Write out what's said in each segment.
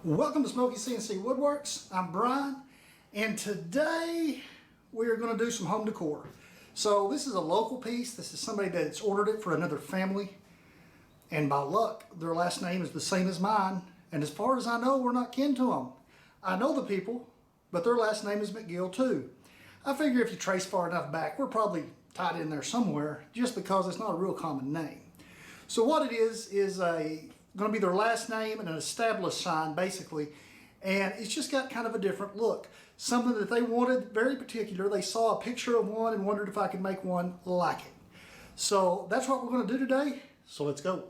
Welcome to Smokey CNC Woodworks. I'm Brian, and today we are going to do some home decor. So this is a local piece. This is somebody that's ordered it for another family, and by luck their last name is the same as mine, and as far as I know we're not kin to them. I know the people, but their last name is McGill too. I figure if you trace far enough back we're probably tied in there somewhere, just because it's not a real common name. So what it is going to be their last name and an established sign basically, and it's just got kind of a different look. Something that they wanted very particular. They saw a picture of one and wondered if I could make one like it. So that's what we're going to do today, so let's go.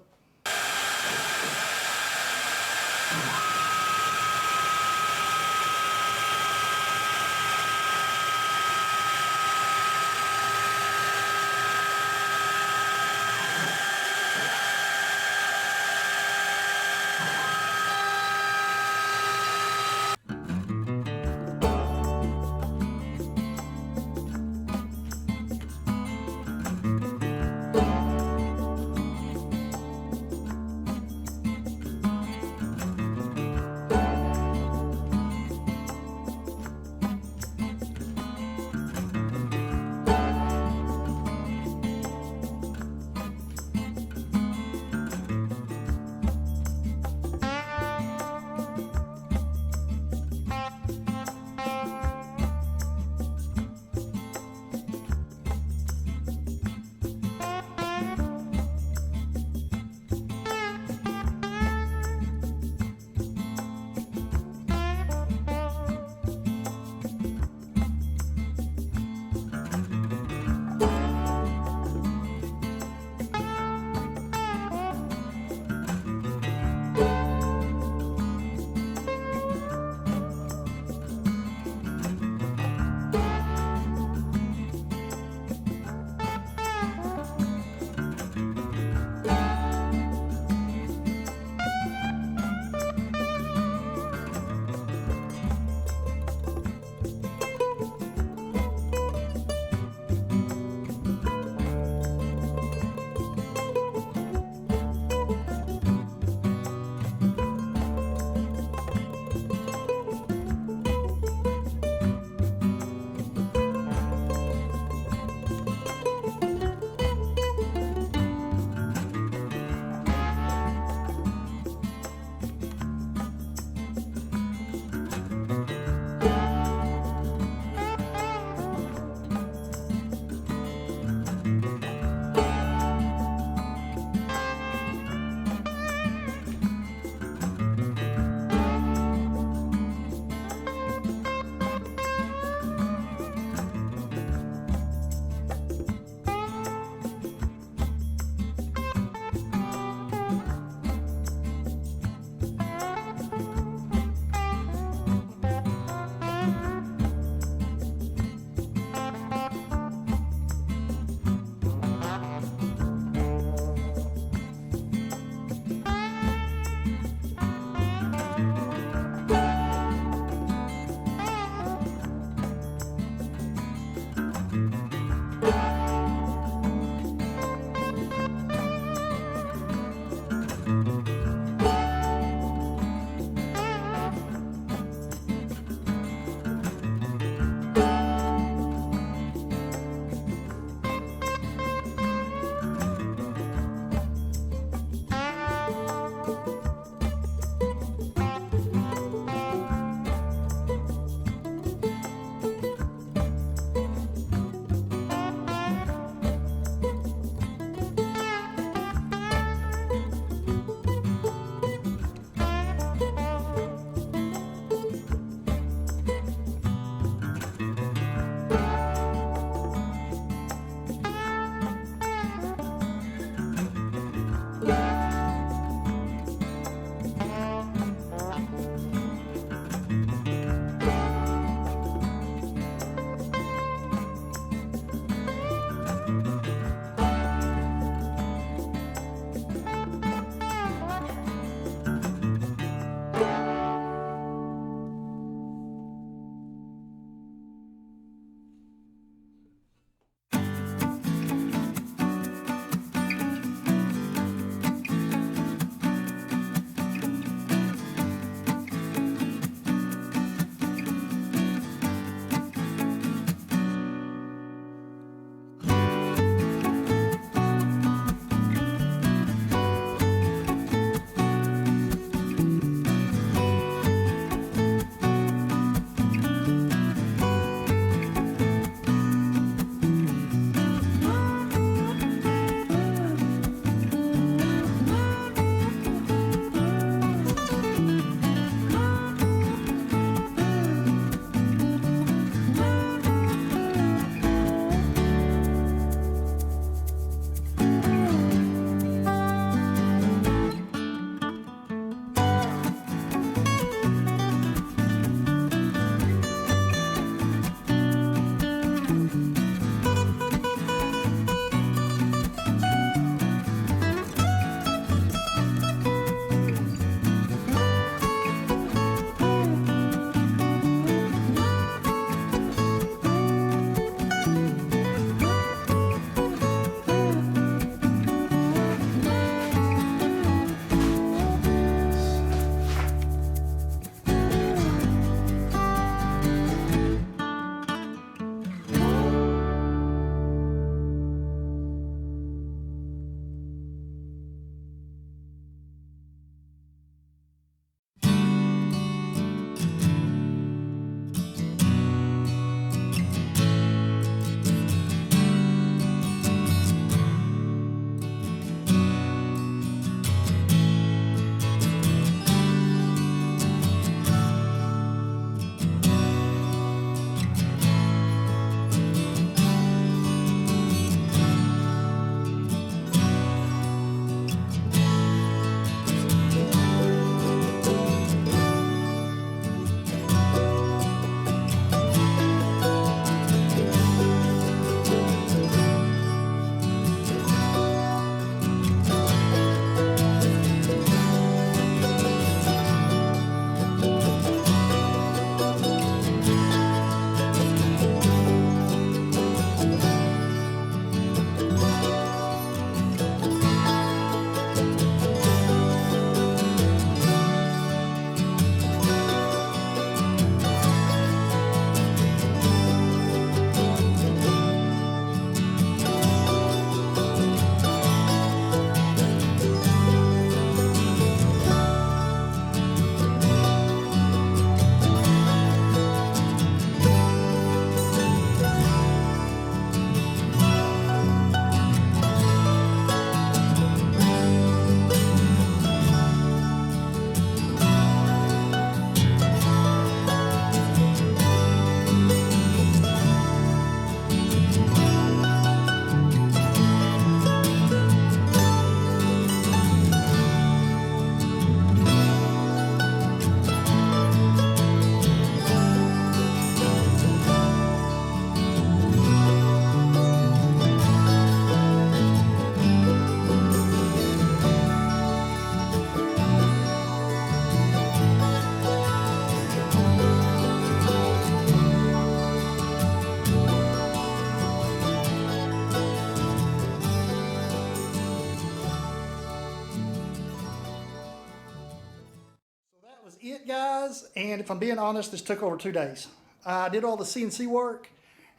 was it, guys, and if I'm being honest, this took over 2 days. I did all the CNC work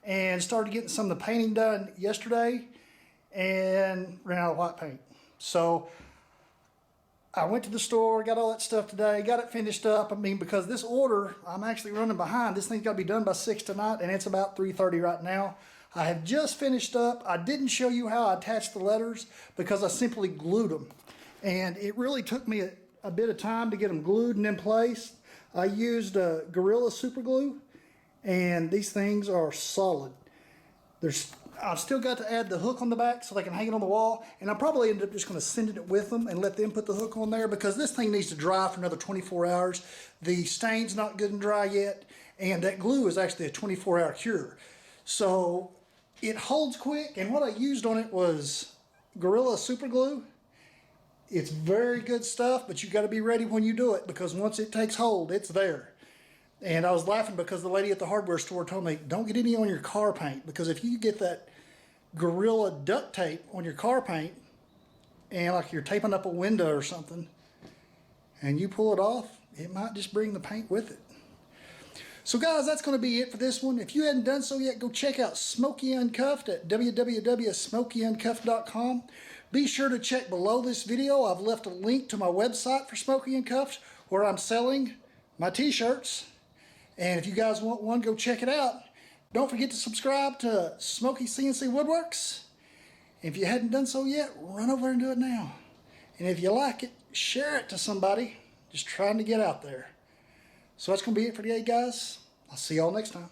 and started getting some of the painting done yesterday and ran out of white paint. So I went to the store, got all that stuff today, got it finished up. I mean, because this order, I'm actually running behind. This thing's got to be done by 6 tonight, and it's about 3:30 right now. I have just finished up. I didn't show you how I attached the letters because I simply glued them. And it really took me a bit of time to get them glued and in place. I used Gorilla Super Glue, and these things are solid. I've still got to add the hook on the back so they can hang it on the wall, and I probably ended up just going to send it with them and let them put the hook on there because this thing needs to dry for another 24 hours. The stain's not good and dry yet, and that glue is actually a 24-hour cure. So it holds quick, and what I used on it was Gorilla Super Glue. It's very good stuff, but you got to be ready when you do it because once it takes hold, it's there. And I was laughing because the lady at the hardware store told me, don't get any on your car paint because if you get that Gorilla duct tape on your car paint and like you're taping up a window or something and you pull it off, it might just bring the paint with it. So guys, that's going to be it for this one. If you hadn't done so yet, go check out Smokey Uncuffed at www.smokeyuncuffed.com. Be sure to check below this video. I've left a link to my website for Smokey Uncuffed where I'm selling my t-shirts. And if you guys want one, go check it out. Don't forget to subscribe to Smokey CNC Woodworks. If you hadn't done so yet, run over and do it now. And if you like it, share it to somebody just trying to get out there. So that's going to be it for today, guys. I'll see y'all next time.